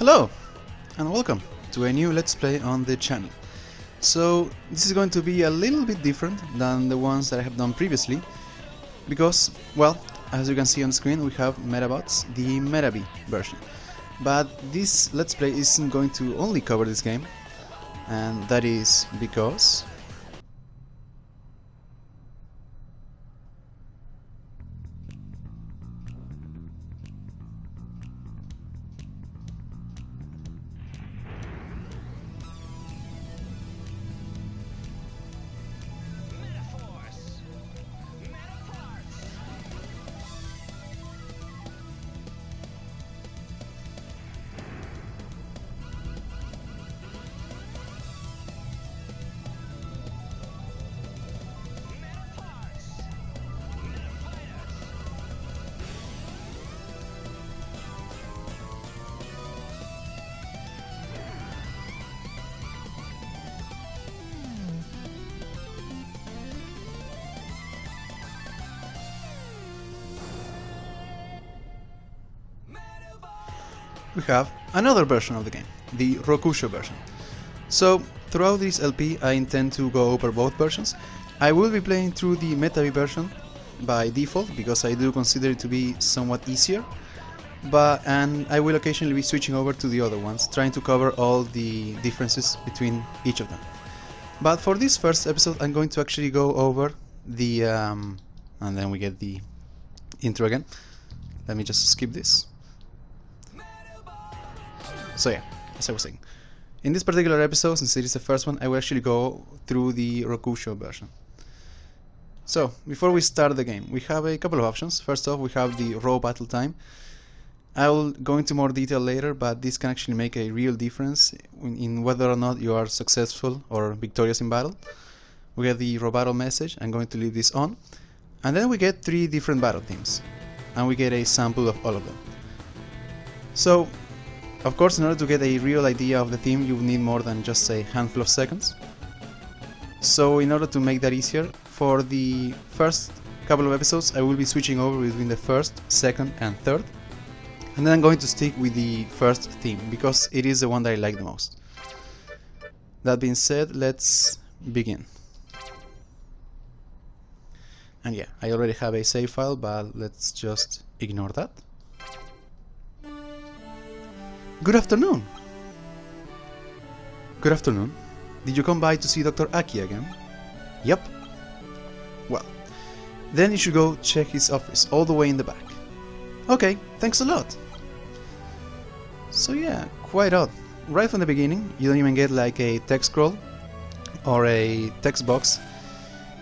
Hello and welcome to a new Let's Play on the channel. So this is going to be a little bit different than the ones that I have done previously because, well, as you can see on screen we have Medabots, the Metabee version. But this Let's Play isn't going to only cover this game, and that is because we have another version of the game, the Rokusho version. So throughout this LP I intend to go over both versions. I will be playing through the Metabee version by default because I do consider it to be somewhat easier, and I will occasionally be switching over to the other ones, trying to cover all the differences between each of them. But for this first episode I'm going to actually go over the and then we get the intro again. Let me just skip this. So yeah, as I was saying, in this particular episode, since it is the first one, I will actually go through the Rokusho version. So, before we start the game, we have a couple of options. First off, we have the raw battle time. I will go into more detail later, but this can actually make a real difference in whether or not you are successful or victorious in battle. We get the raw battle message. I'm going to leave this on. And then we get 3 different battle themes, and we get a sample of all of them. So, of course, in order to get a real idea of the theme, you will need more than just a handful of seconds. So in order to make that easier, for the first couple of episodes I will be switching over between the first, second and third. And then I'm going to stick with the first theme, because it is the one that I like the most. That being said, let's begin. And yeah, I already have a save file, but let's just ignore that. Good afternoon! Good afternoon. Did you come by to see Dr. Aki again? Yep. Well, then you should go check his office all the way in the back. Okay, thanks a lot. So yeah, quite odd. Right from the beginning, you don't even get like a text scroll or a text box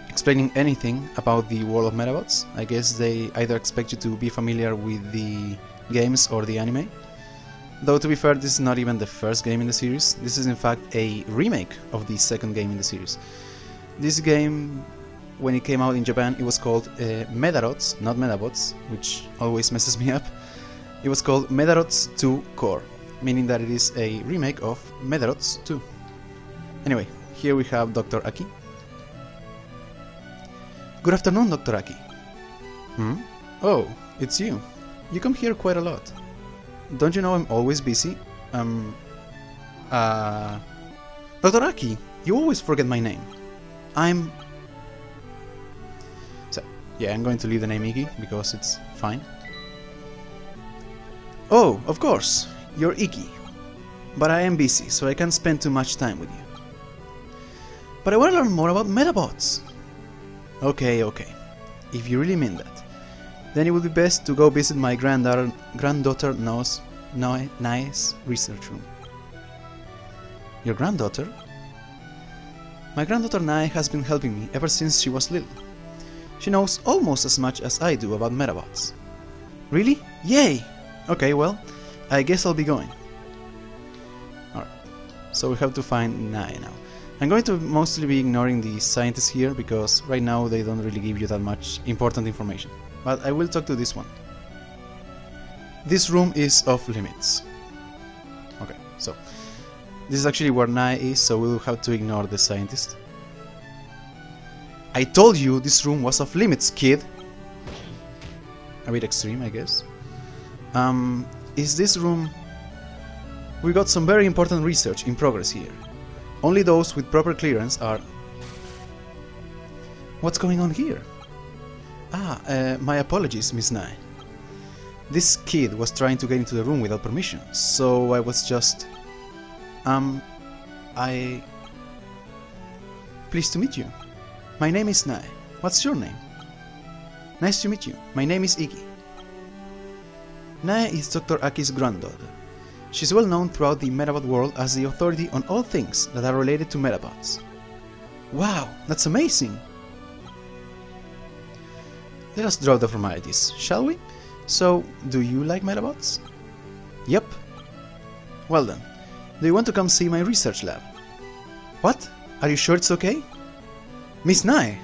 explaining anything about the world of Medabots. I guess they either expect you to be familiar with the games or the anime. Though to be fair, this is not even the first game in the series. This is in fact a remake of the second game in the series. This game, when it came out in Japan, it was called Medabots, not Medabots, which always messes me up. It was called Medabots 2 Core, meaning that it is a remake of Medabots 2. Anyway, here we have Dr. Aki. Good afternoon, Dr. Aki. Oh, it's you. You come here quite a lot. Don't you know I'm always busy? Dr. Aki, you always forget my name. So, yeah, I'm going to leave the name Iki, because it's fine. Oh, of course, you're Iki. but I am busy, so I can't spend too much time with you. But I want to learn more about Medabots. Okay. If you really mean that, then it would be best to go visit my granddaughter Nai's research room. Your granddaughter? My granddaughter Nai has been helping me ever since she was little. She knows almost as much as I do about Medabots. Really? Yay! Okay, well, I guess I'll be going. Alright, so we have to find Nai now. I'm going to mostly be ignoring the scientists here because right now they don't really give you that much important information. But I will talk to this one. This room is off limits. Okay, so this is actually where Nai is, so we'll have to ignore the scientist. I told you this room was off limits, kid! A bit extreme, I guess. Is this room... We got some very important research in progress here. Only those with proper clearance are... What's going on here? My apologies, Miss Nai. This kid was trying to get into the room without permission, so I was just... Pleased to meet you. My name is Nai. What's your name? Nice to meet you. My name is Iggy. Nai is Dr. Aki's granddaughter. She's well known throughout the Metabot world as the authority on all things that are related to Metabots. Wow, that's amazing! Let us drop the formalities, shall we? So, do you like Metabots? Yep. Well then, do you want to come see my research lab? What? Are you sure it's okay? Miss Nai!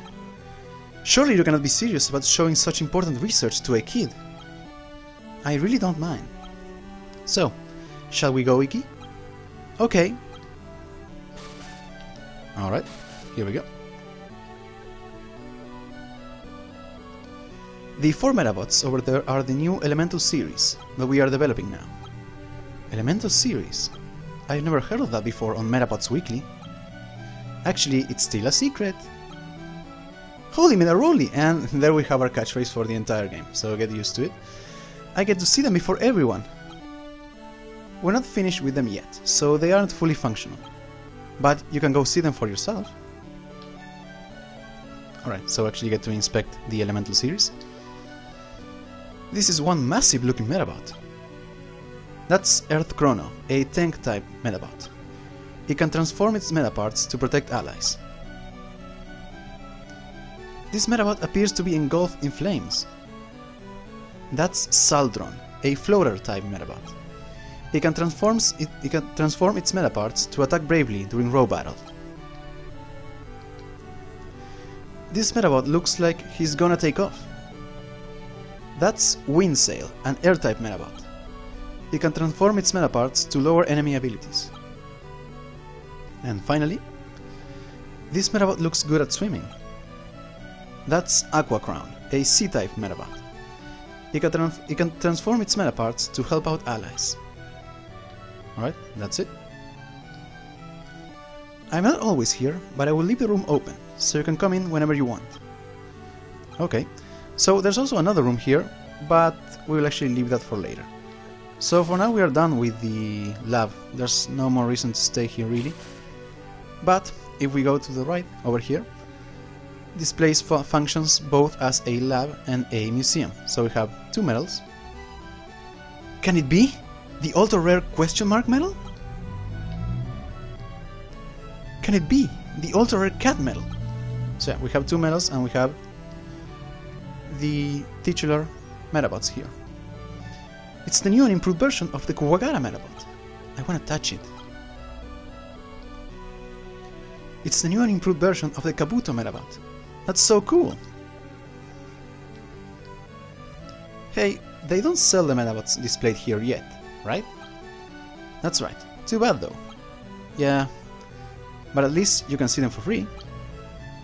Surely you cannot be serious about showing such important research to a kid. I really don't mind. So, shall we go, Iggy? Okay. Alright, here we go. The 4 Metabots over there are the new Elemental series that we are developing now. Elemental series? I've never heard of that before on Metabots Weekly. Actually, it's still a secret. Holy Medaroli! And there we have our catchphrase for the entire game, so get used to it. I get to see them before everyone. We're not finished with them yet, so they aren't fully functional. But you can go see them for yourself. Alright, so actually you get to inspect the Elemental series. This is one massive looking Metabot. That's Earth Chrono, a tank type Metabot. It can transform its Metaparts to protect allies. This Metabot appears to be engulfed in flames. That's Saldron, a floater type Metabot. It can transform its Metaparts to attack bravely during raw battle. This Metabot looks like he's gonna take off. That's Windsail, an air-type Metabot. It can transform its Metaparts to lower enemy abilities. And finally, this Metabot looks good at swimming. That's Aqua Crown, a sea-type Metabot. It can transform its Metaparts to help out allies. Alright, that's it. I'm not always here, but I will leave the room open, so you can come in whenever you want. Okay, so there's also another room here, but we will actually leave that for later. So for now we are done with the lab. There's no more reason to stay here really. But if we go to the right, over here, this place functions both as a lab and a museum. So we have 2 medals. Can it be? The ultra rare question mark medal? Can it be? The ultra rare cat medal? So yeah, we have 2 medals and we have the titular Metabots here. It's the new and improved version of the Kuwagara Metabot. I want to touch it. It's the new and improved version of the Kabuto Metabot. That's so cool! Hey, they don't sell the Metabots displayed here yet, right? That's right. Too bad though. Yeah, but at least you can see them for free.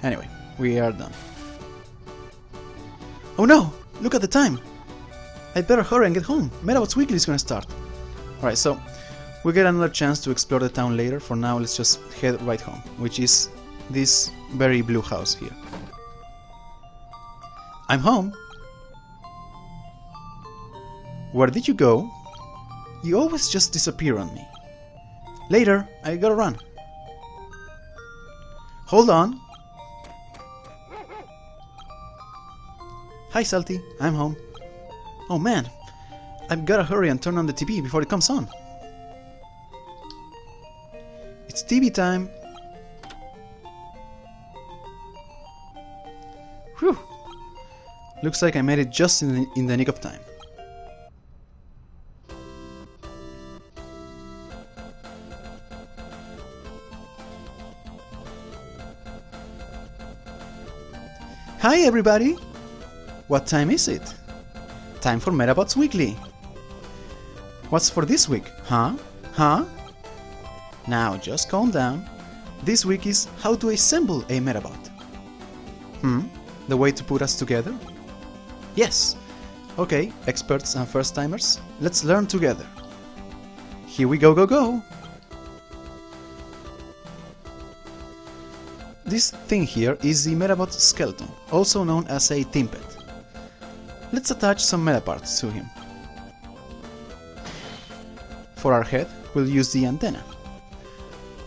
Anyway, we are done. Oh no! Look at the time! I'd better hurry and get home. Metabots Weekly is gonna start. Alright, so we'll get another chance to explore the town later. For now, let's just head right home, which is this very blue house here. I'm home! Where did you go? You always just disappear on me. Later, I gotta run. Hold on. Hi Salty, I'm home. Oh man, I've gotta hurry and turn on the TV before it comes on. It's TV time. Whew. Looks like I made it just in the nick of time. Hi everybody! What time is it? Time for Medabots Weekly. What's for this week? Huh? Now just calm down. This week is how to assemble a Metabot. The way to put us together? Yes. Okay, experts and first-timers, let's learn together. Here we go. This thing here is the Metabot skeleton, also known as a timpet. Let's attach some metaparts to him. For our head, we'll use the antenna.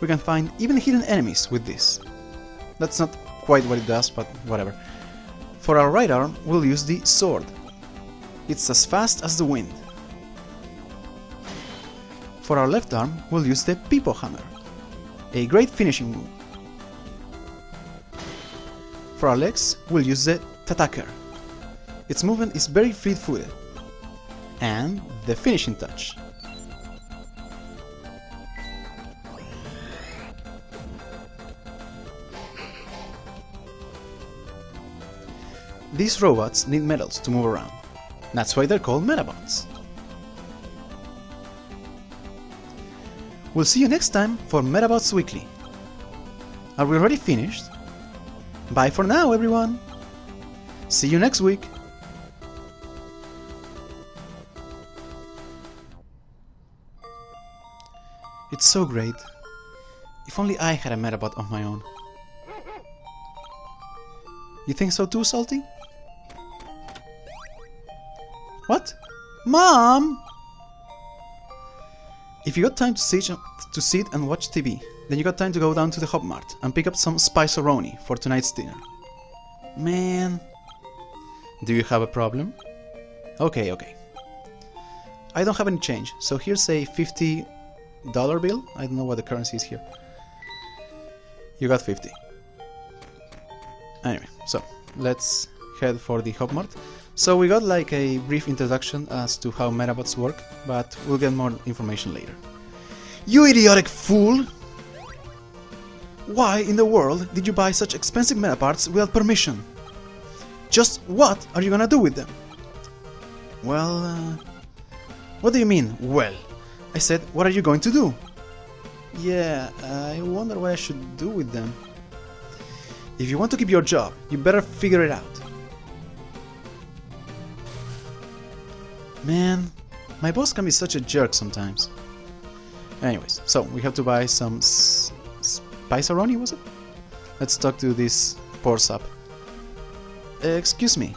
We can find even hidden enemies with this. That's not quite what it does, but whatever. For our right arm, we'll use the sword. It's as fast as the wind. For our left arm, we'll use the Pipo hammer, a great finishing move. For our legs, we'll use the Tataker. Its movement is very fleet-footed. And the finishing touch. These robots need metals to move around. That's why they're called Metabots. We'll see you next time for Medabots Weekly. Are we already finished? Bye for now, everyone! See you next week! It's so great. If only I had a Metabot of my own. You think so too, Salty? What? Mom! If you got time to sit and watch TV, then you got time to go down to the Hop Mart and pick up some Spice-A-Roni for tonight's dinner. Man... Do you have a problem? Okay. I don't have any change, so here's a $50 bill. I don't know what the currency is here. You got 50. Anyway, so let's head for the Hop Mart. So we got like a brief introduction as to how Metabots work, but we'll get more information later. You idiotic fool! Why in the world did you buy such expensive metaparts without permission? Just what are you gonna do with them? Well, what do you mean, well? I said, what are you going to do? Yeah, I wonder what I should do with them. If you want to keep your job, you better figure it out. Man, my boss can be such a jerk sometimes. Anyways, so we have to buy some Spice-A-Roni, was it? Let's talk to this poor sap. Excuse me.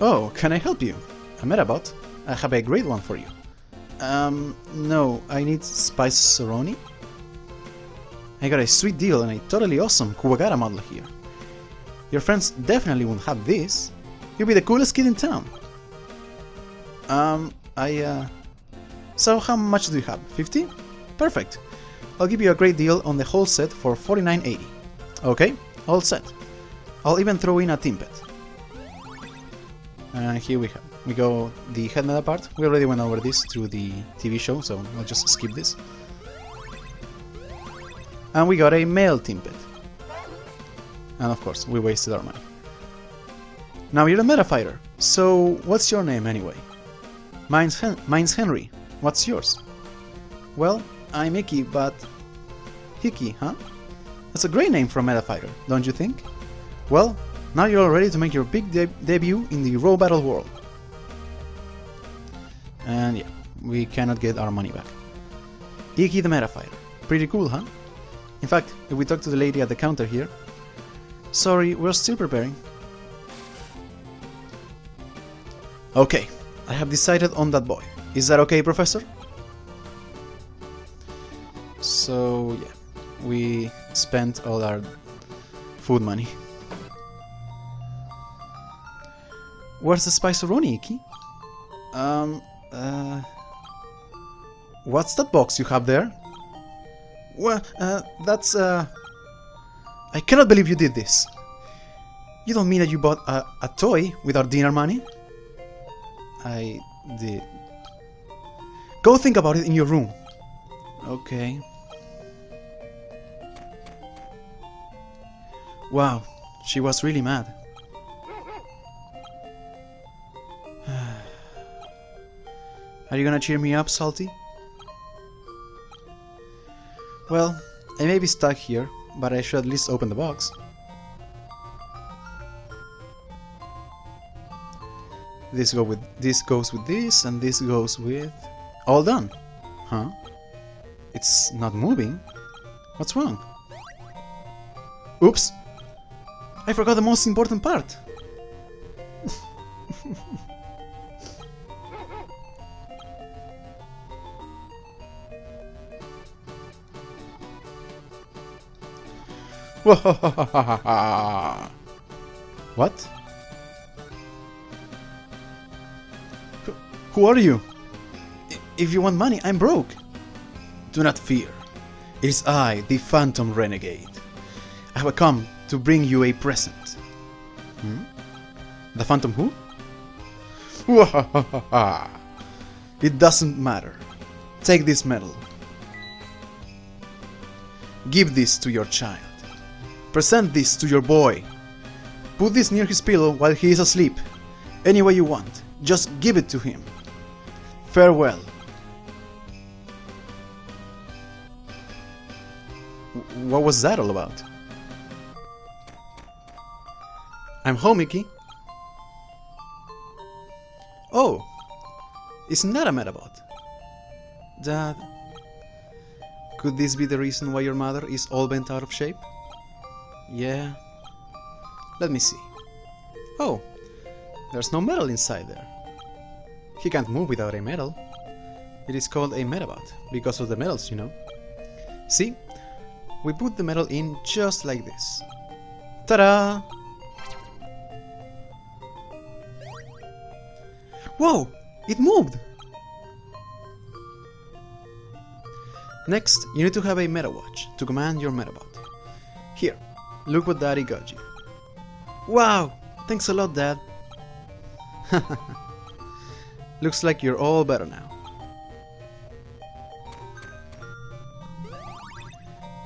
Oh, can I help you? A Metabot? I have a great one for you. No, I need Spice-A-Roni. I got a sweet deal and a totally awesome Kuwagara model here. Your friends definitely won't have this. You'll be the coolest kid in town. So how much do you have? 50? Perfect. I'll give you a great deal on the whole set for $49.80. Okay, all set. I'll even throw in a timpet. And here we go the head meta part. We already went over this through the TV show, so I'll just skip this. And we got a male timpet. And of course, we wasted our money. Now you're a meta fighter, so what's your name anyway? Mine's Henry. What's yours? Well, I'm Icky, but... Hickey, huh? That's a great name for a meta fighter, don't you think? Well, now you're all ready to make your big debut in the Raw Battle world. And yeah, we cannot get our money back. Icky the meta fighter. Pretty cool, huh? In fact, if we talk to the lady at the counter here... Sorry, we're still preparing. Okay, I have decided on that boy. Is that okay, Professor? So yeah, we spent all our food money. Where's the Spice-A-Roni, Iki? What's that box you have there? Well, that's, I cannot believe you did this. You don't mean that you bought a toy with our dinner money? I did. Go think about it in your room. Okay. Wow, she was really mad. Are you gonna cheer me up, Salty? Well, I may be stuck here, but I should at least open the box. This goes with this, and this goes with... All done! Huh? It's not moving? What's wrong? Oops! I forgot the most important part! What? Who are you? If you want money, I'm broke. Do not fear. It is I, the Phantom Renegade. I have come to bring you a present. The Phantom who? It doesn't matter. Take this medal. Give this to your child. Present this to your boy. Put this near his pillow while he is asleep. Any way you want. Just give it to him. Farewell. What was that all about? I'm home, Iki. Oh, isn't that a Metabot? Dad, could this be the reason why your mother is all bent out of shape? Yeah. Let me see. Oh, there's no metal inside there. He can't move without a medal. It is called a Metabot because of the medals, you know. See? We put the medal in just like this. Ta-da! Whoa! It moved! Next, you need to have a Metawatch to command your Metabot. Here, look what Daddy got you. Wow! Thanks a lot, Dad. Looks like you're all better now.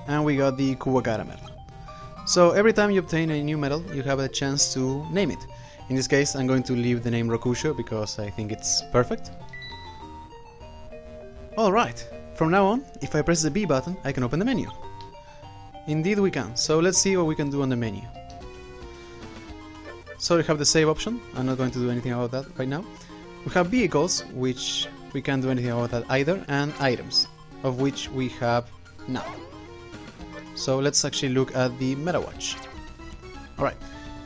And we got the Kuwagara medal. So every time you obtain a new medal, you have a chance to name it. In this case, I'm going to leave the name Rokusho because I think it's perfect. Alright, from now on, if I press the B button, I can open the menu. Indeed we can, so let's see what we can do on the menu. So we have the save option, I'm not going to do anything about that right now. We have vehicles, which we can't do anything about that either, and items, of which we have none. So let's actually look at the Metawatch. Alright,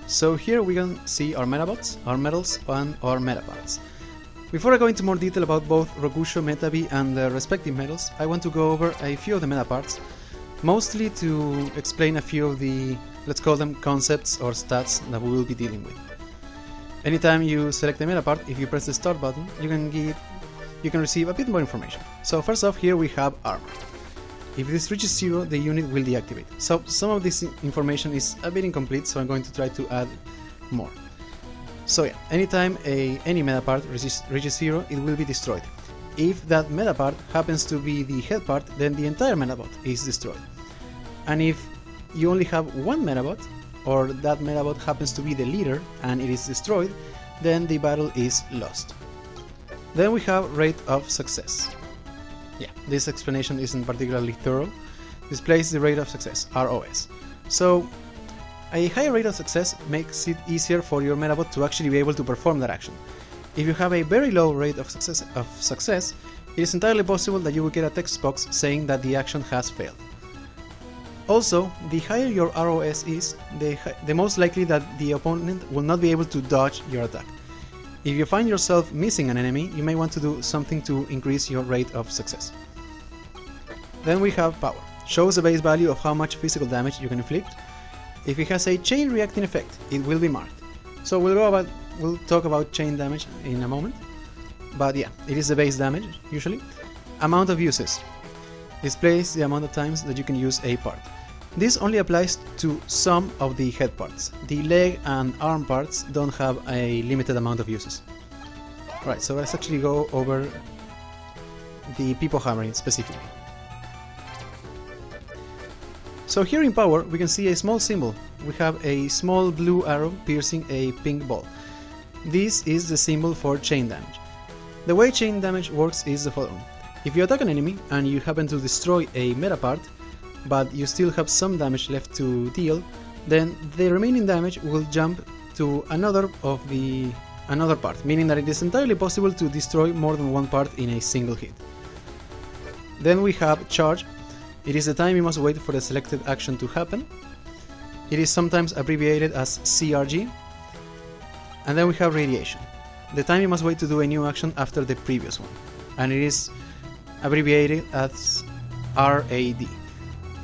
so here we can see our Metabots, our medals, and our Metabots. Before I go into more detail about both Rokusho, Metabee, and their respective medals, I want to go over a few of the meta parts, mostly to explain a few of the, let's call them concepts or stats that we will be dealing with. Anytime you select the meta part, if you press the start button, you can receive a bit more information. So first off, here we have armor. If this reaches 0, the unit will deactivate. So some of this information is a bit incomplete, so I'm going to try to add more. So yeah, anytime any meta part reaches 0, it will be destroyed. If that meta part happens to be the head part, then the entire Metabot is destroyed. And if you only have one Metabot, or that Metabot happens to be the leader and it is destroyed, then the battle is lost. Then we have rate of success. Yeah, this explanation isn't particularly thorough. Displays the rate of success, ROS. So, a higher rate of success makes it easier for your Metabot to actually be able to perform that action. If you have a very low rate of success, it is entirely possible that you will get a text box saying that the action has failed. Also, the higher your ROS is, the most likely that the opponent will not be able to dodge your attack. If you find yourself missing an enemy, you may want to do something to increase your rate of success. Then we have power. Shows the base value of how much physical damage you can inflict. If it has a chain reacting effect, it will be marked. So we'll talk about chain damage in a moment. But yeah, it is the base damage, usually. Amount of uses. Displays the amount of times that you can use a part. This only applies to some of the head parts. The leg and arm parts don't have a limited amount of uses. Right, so let's actually go over the people hammering specifically. So here in power we can see a small symbol. We have a small blue arrow piercing a pink ball. This is the symbol for chain damage. The way chain damage works is the following. If you attack an enemy and you happen to destroy a meta part, but you still have some damage left to deal, then the remaining damage will jump to another part, meaning that it is entirely possible to destroy more than one part in a single hit. Then we have charge. It is the time you must wait for the selected action to happen. It is sometimes abbreviated as CRG. And then we have radiation. The time you must wait to do a new action after the previous one. And it is abbreviated as RAD.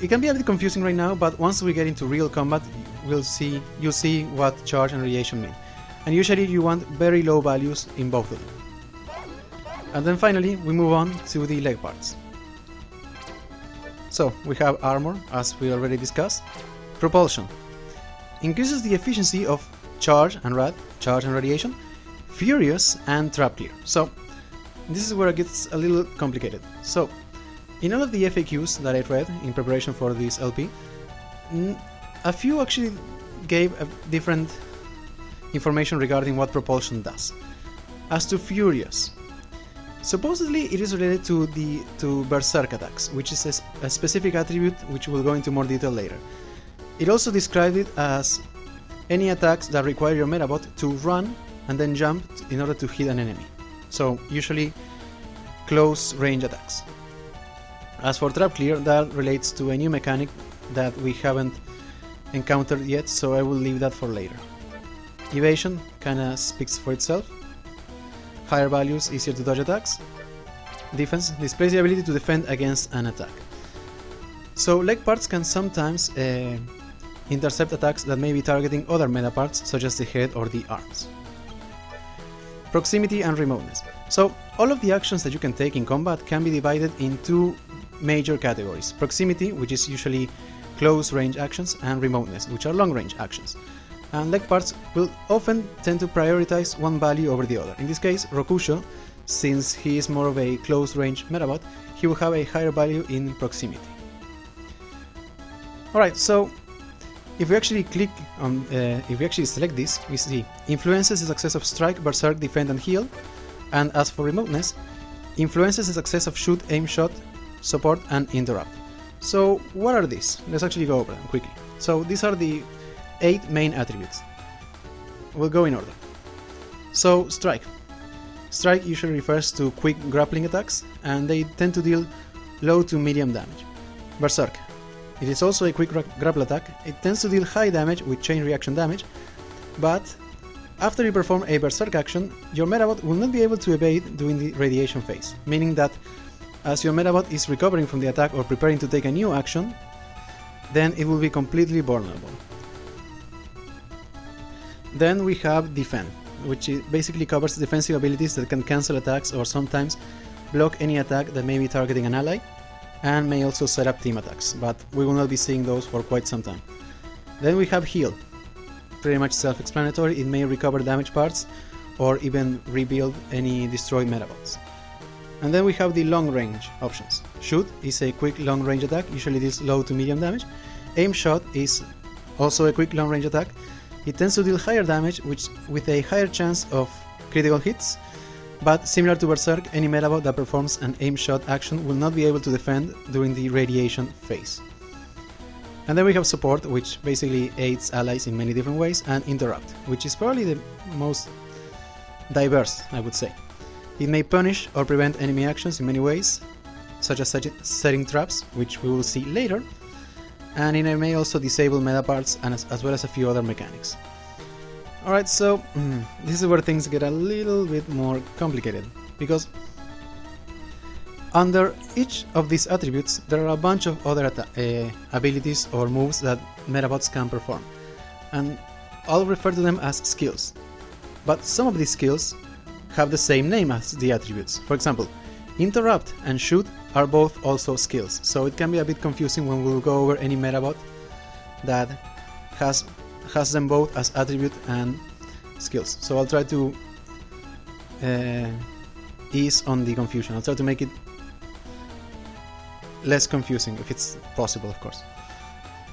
It can be a bit confusing right now, but once we get into real combat, you'll see what charge and radiation mean. And usually you want very low values in both of them. And then finally we move on to the leg parts. So we have armor, as we already discussed. Propulsion increases the efficiency of charge and radiation, furious and trap clear. So this is where it gets a little complicated. So in all of the FAQs that I read in preparation for this LP, a few actually gave different information regarding what propulsion does. As to furious, supposedly it is related to berserk attacks, which is a specific attribute which we'll go into more detail later. It also described it as any attacks that require your Metabot to run and then jump in order to hit an enemy. So usually close range attacks. As for trap clear, that relates to a new mechanic that we haven't encountered yet, so I will leave that for later. Evasion kinda speaks for itself. Higher values, easier to dodge attacks. Defense displays the ability to defend against an attack. So leg parts can sometimes intercept attacks that may be targeting other meta parts, such as the head or the arms. Proximity and remoteness. So all of the actions that you can take in combat can be divided in two major categories. Proximity, which is usually close range actions, and remoteness, which are long range actions. And leg parts will often tend to prioritize one value over the other. In this case, Rokusho, since he is more of a close range Metabot, he will have a higher value in proximity. Alright, so if we actually select this, we see influences the success of strike, berserk, defend and heal. And as for remoteness, influences the success of shoot, aim shot, support and interrupt. So what are these? Let's actually go over them quickly. So these are the 8 main attributes. We'll go in order. So strike. Strike usually refers to quick grappling attacks, and they tend to deal low to medium damage. Berserk. It is also a quick grapple attack. It tends to deal high damage with chain reaction damage, but after you perform a berserk action, your Metabot will not be able to evade during the radiation phase, meaning that as your Metabot is recovering from the attack or preparing to take a new action, then it will be completely vulnerable. Then we have defend, which basically covers defensive abilities that can cancel attacks or sometimes block any attack that may be targeting an ally, and may also set up team attacks, but we will not be seeing those for quite some time. Then we have heal. Pretty much self-explanatory, it may recover damaged parts or even rebuild any destroyed Metabots. And then we have the long range options. Shoot is a quick long range attack, usually deals low to medium damage. Aim shot is also a quick long range attack. It tends to deal higher damage with a higher chance of critical hits, but similar to Berserk, any Metabot that performs an aim shot action will not be able to defend during the radiation phase. And then we have support, which basically aids allies in many different ways, and interrupt, which is probably the most diverse, I would say. It may punish or prevent enemy actions in many ways, such as setting traps, which we will see later, and it may also disable meta parts and as well as a few other mechanics. Alright, so this is where things get a little bit more complicated, because Under each of these attributes there are a bunch of other abilities or moves that Medabots can perform, and I'll refer to them as skills. But some of these skills have the same name as the attributes. For example, interrupt and shoot are both also skills, so it can be a bit confusing when we'll go over any Metabot that has them both as attribute and skills. So I'll try to ease on the confusion. I'll try to make it less confusing if it's possible, of course.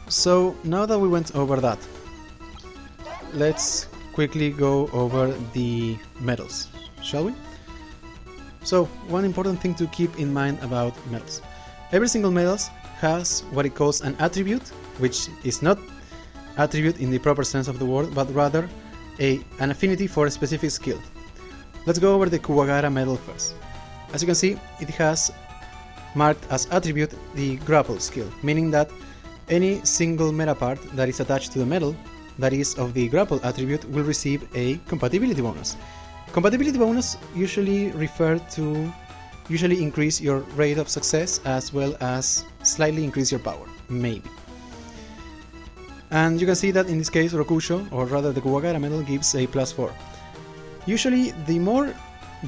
So now that we went over that, let's quickly go over the medals, shall we? So one important thing to keep in mind about medals: every single medal has what it calls an attribute, which is not attribute in the proper sense of the word, but rather an affinity for a specific skill. Let's go over the Kuwagara medal first. As you can see, it has marked as attribute the grapple skill, meaning that any single meta part that is attached to the medal that is of the grapple attribute will receive a compatibility bonus. Compatibility bonus usually increase your rate of success as well as slightly increase your power, maybe. And you can see that in this case Rokusho, or rather the Kuwagara medal, gives a +4. Usually the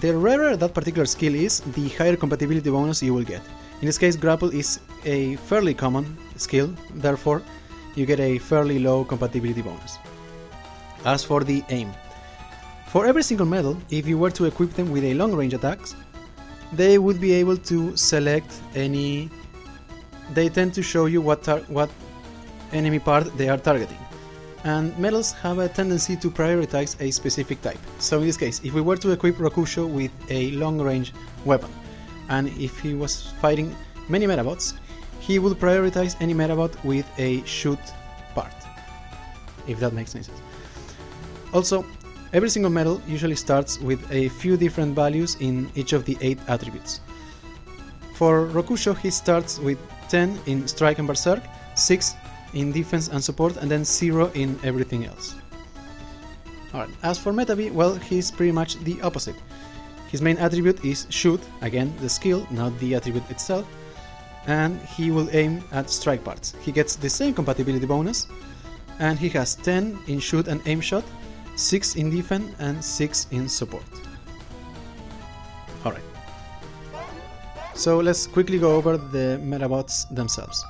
rarer that particular skill is, the higher compatibility bonus you will get. In this case, grapple is a fairly common skill, therefore you get a fairly low compatibility bonus. As for the aim, for every single medal, if you were to equip them with a long range attacks, they would be able to select any. They tend to show you what enemy part they are targeting. And medals have a tendency to prioritize a specific type. So in this case, if we were to equip Rokusho with a long-range weapon, and if he was fighting many Metabots, he would prioritize any Metabot with a shoot part, if that makes any sense. Also, every single medal usually starts with a few different values in each of the 8 attributes. For Rokusho, he starts with 10 in Strike and Berserk, 6 in defense and support, and then 0 in everything else. Alright, as for Metabee, well, he's pretty much the opposite. His main attribute is shoot, again the skill, not the attribute itself, and he will aim at strike parts. He gets the same compatibility bonus, and he has 10 in shoot and aim shot, 6 in defense, and 6 in support. Alright, so let's quickly go over the Metabots themselves.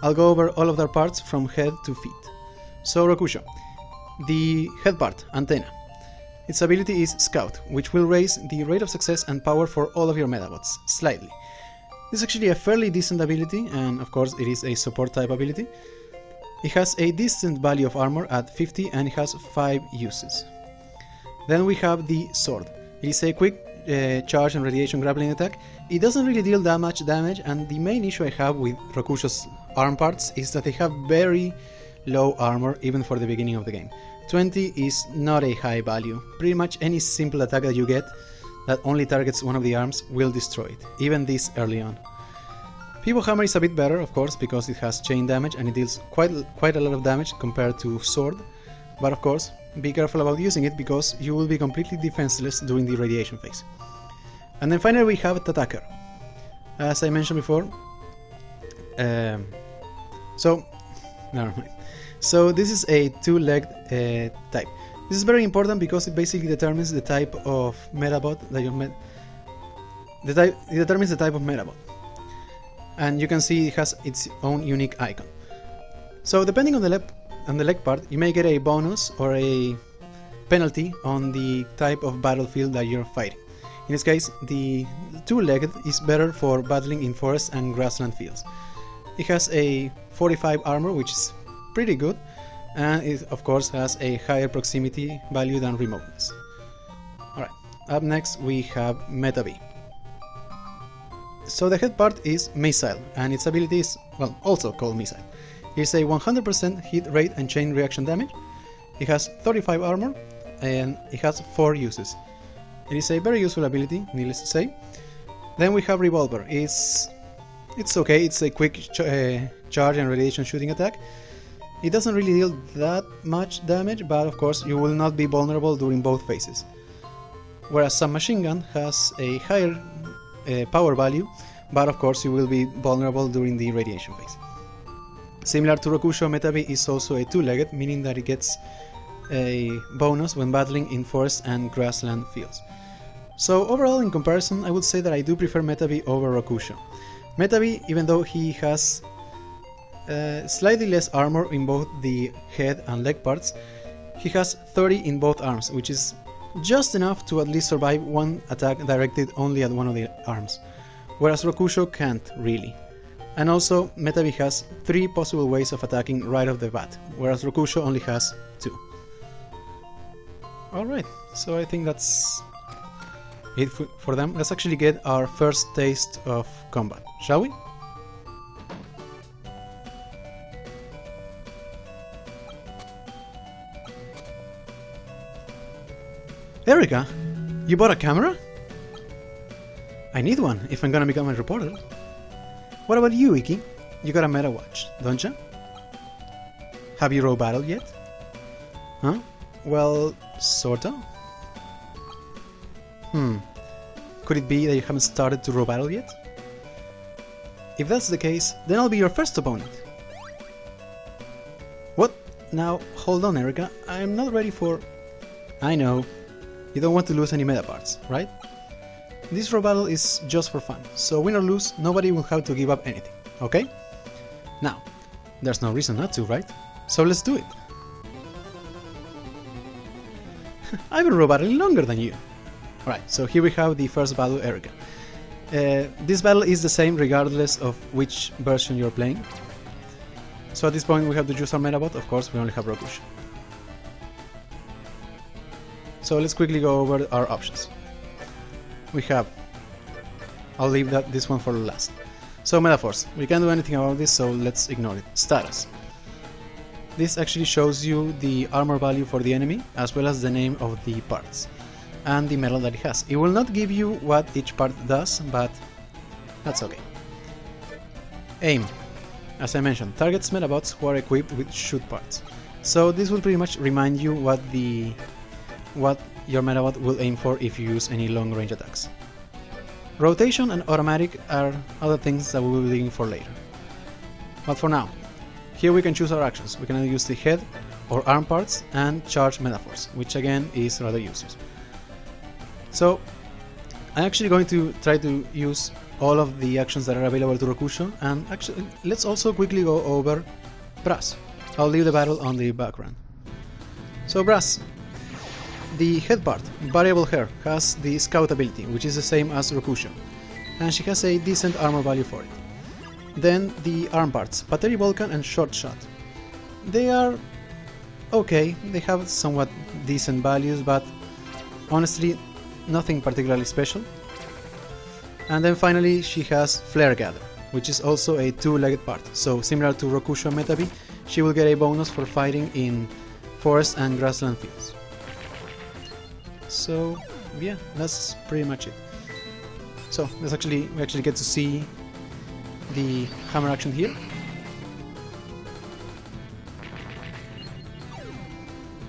I'll go over all of their parts from head to feet. So Rokusho, the head part, antenna. Its ability is Scout, which will raise the rate of success and power for all of your Metabots, slightly. This is actually a fairly decent ability, and of course it is a support type ability. It has a decent value of armor at 50 and it has 5 uses. Then we have the sword. It is a quick charge and radiation grappling attack. It doesn't really deal that much damage, and the main issue I have with Rokusho's arm parts is that they have very low armor even for the beginning of the game. 20 is not a high value. Pretty much any simple attack that you get that only targets one of the arms will destroy it, even this early on. Pivot Hammer is a bit better, of course, because it has chain damage and it deals quite a lot of damage compared to Sword, but of course, be careful about using it because you will be completely defenseless during the radiation phase. And then finally we have Tataker. As I mentioned before, never mind. So this is a two-legged type. This is very important because it basically determines the type of Metabot that you it determines the type of Metabot. And you can see it has its own unique icon. So depending on the leg part, you may get a bonus or a penalty on the type of battlefield that you're fighting. In this case, the two-legged is better for battling in forests and grassland fields. It has a 45 armor, which is pretty good, and it of course has a higher proximity value than remoteness. Alright, up next we have Metabee. So the head part is Missile, and its ability is, well, also called Missile. It is a 100% hit rate and chain reaction damage. It has 35 armor, and it has 4 uses. It is a very useful ability, needless to say. Then we have Revolver. It's okay, it's a quick charge and radiation shooting attack. It doesn't really deal that much damage, but of course you will not be vulnerable during both phases. Whereas Submachine Gun has a higher power value, but of course you will be vulnerable during the radiation phase. Similar to Rokusho, Metabee is also a two-legged, meaning that it gets a bonus when battling in forest and grassland fields. So overall, in comparison, I would say that I do prefer Metabee over Rokusho. Metabee, even though he has slightly less armor in both the head and leg parts, he has 30 in both arms, which is just enough to at least survive one attack directed only at one of the arms, whereas Rokusho can't really. And also, Metabee has 3 possible ways of attacking right off the bat, whereas Rokusho only has 2. Alright, so I think that's it for them. Let's actually get our first taste of combat, shall we? Erika, you bought a camera? I need one if I'm gonna become a reporter. What about you, Iki? You got a Meta watch, don't ya? Have you row battled yet? Huh? Well, sorta. Could it be that you haven't started to row battle yet? If that's the case, then I'll be your first opponent. What? Now, hold on, Erika. I'm not ready for... I know. You don't want to lose any meta parts, right? This row battle is just for fun, so win or lose, nobody will have to give up anything, okay? Now, there's no reason not to, right? So let's do it! I've been row battling longer than you! Alright, so here we have the first battle, Erika. This battle is the same regardless of which version you're playing. So at this point we have to choose our Metabot, of course we only have Rokusho. So let's quickly go over our options. We have... I'll leave this one for last. So Metaforce, we can't do anything about this, so let's ignore it. Status. This actually shows you the armor value for the enemy, as well as the name of the parts, and the metal that it has. It will not give you what each part does, but that's okay. Aim. As I mentioned, targets Metabots who are equipped with shoot parts. So this will pretty much remind you what your Metabot will aim for if you use any long range attacks. Rotation and automatic are other things that we will be looking for later. But for now, here we can choose our actions. We can either use the head or arm parts and charge Metaforce, which again is rather useless. So I'm actually going to try to use all of the actions that are available to Rokusho, and actually let's also quickly go over Brass. I'll leave the battle on the background. So Brass, the head part, variable hair, has the scout ability, which is the same as Rokusho, and she has a decent armor value for it. Then the arm parts, Pateri Volcan and Short Shot. They are okay, they have somewhat decent values, but honestly nothing particularly special. And then finally she has Flare Gather, which is also a two-legged part, so similar to Rokusho and Metabee, she will get a bonus for fighting in forest and grassland fields. So yeah, that's pretty much it. So we actually get to see the hammer action here.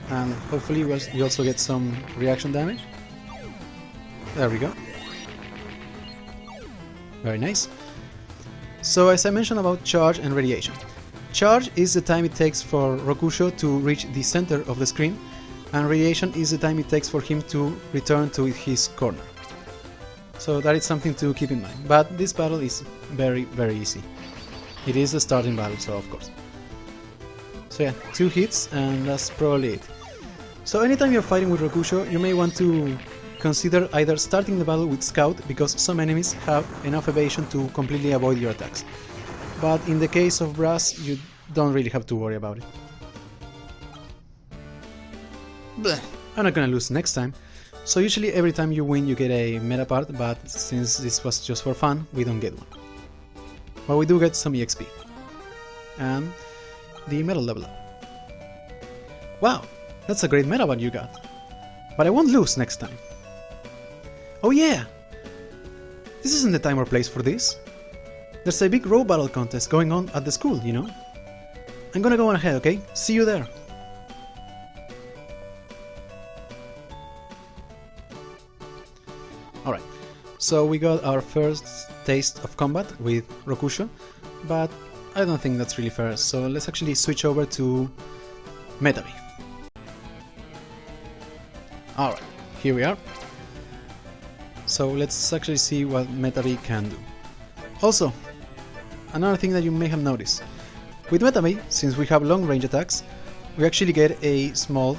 And hopefully we also get some reaction damage. There we go. Very nice. So as I mentioned about charge and radiation. Charge is the time it takes for Rokusho to reach the center of the screen, and radiation is the time it takes for him to return to his corner. So that is something to keep in mind. But this battle is very, very easy. It is the starting battle, so of course. So yeah, 2 hits and that's probably it. So anytime you're fighting with Rokusho, you may want to consider either starting the battle with Scout, because some enemies have enough evasion to completely avoid your attacks. But in the case of Brass, you don't really have to worry about it. Blech, I'm not gonna lose next time. So usually every time you win you get a meta part, but since this was just for fun, we don't get one. But we do get some EXP. And the medal level up. Wow, that's a great Metabot you got. But I won't lose next time. Oh yeah! This isn't the time or place for this. There's a big row battle contest going on at the school, you know? I'm gonna go on ahead, okay? See you there! Alright, So we got our first taste of combat with Rokusho, but I don't think that's really fair, so let's actually switch over to Metabee. Alright, here we are. So let's actually see what Metabee can do. Also, another thing that you may have noticed. With Metabee, since we have long range attacks, we actually get a small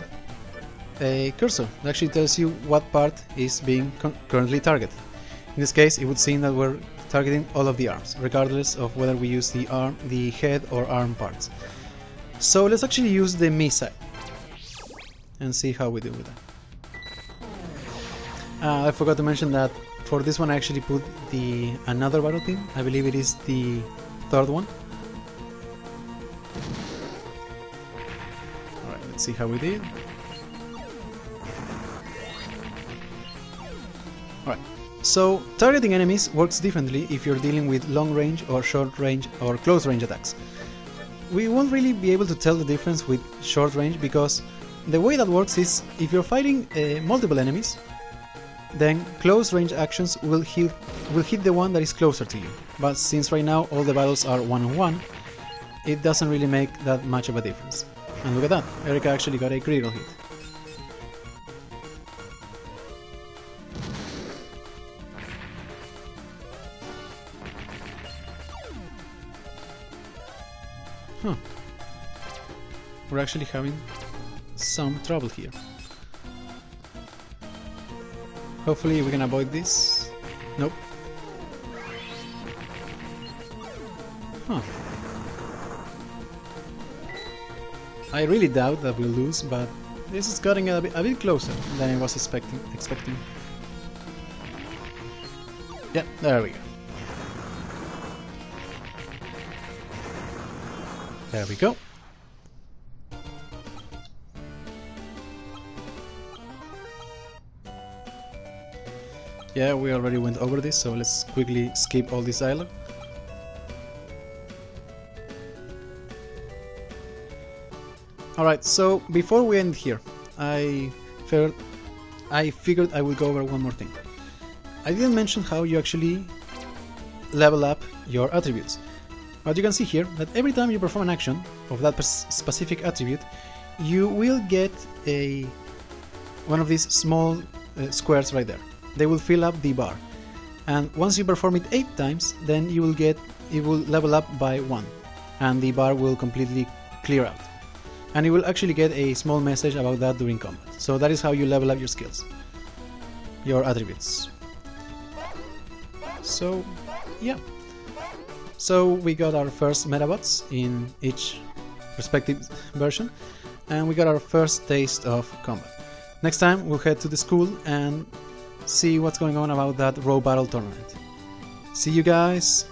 cursor that actually tells you what part is being currently targeted. In this case, it would seem that we're targeting all of the arms, regardless of whether we use the head or arm parts. So let's actually use the me side and see how we do with that. I forgot to mention that for this one I actually put another battle team. I believe it is the third one. Alright, let's see how we did. Alright, so targeting enemies works differently if you're dealing with long range or short range or close range attacks. We won't really be able to tell the difference with short range because the way that works is if you're fighting multiple enemies, then close range actions will hit the one that is closer to you. But since right now all the battles are one-on-one, it doesn't really make that much of a difference. And look at that, Erika actually got a critical hit. Huh. We're actually having some trouble here. Hopefully we can avoid this. Nope. Huh. I really doubt that we'll lose, but this is getting a bit closer than I was expecting. Yeah, there we go. There we go. Yeah, we already went over this, so let's quickly skip all this dialogue. Alright, so before we end here, I figured I would go over one more thing. I didn't mention how you actually level up your attributes. But you can see here that every time you perform an action of that specific attribute, you will get one of these small squares right there. They will fill up the bar, and once you perform it 8 times, then it will level up by 1, and the bar will completely clear out, and you will actually get a small message about that during combat. So that is how you level up your skills, your attributes. So yeah, so we got our first Medabots in each respective version, and we got our first taste of combat. Next time we'll head to the school and see what's going on about that row battle tournament. See you guys!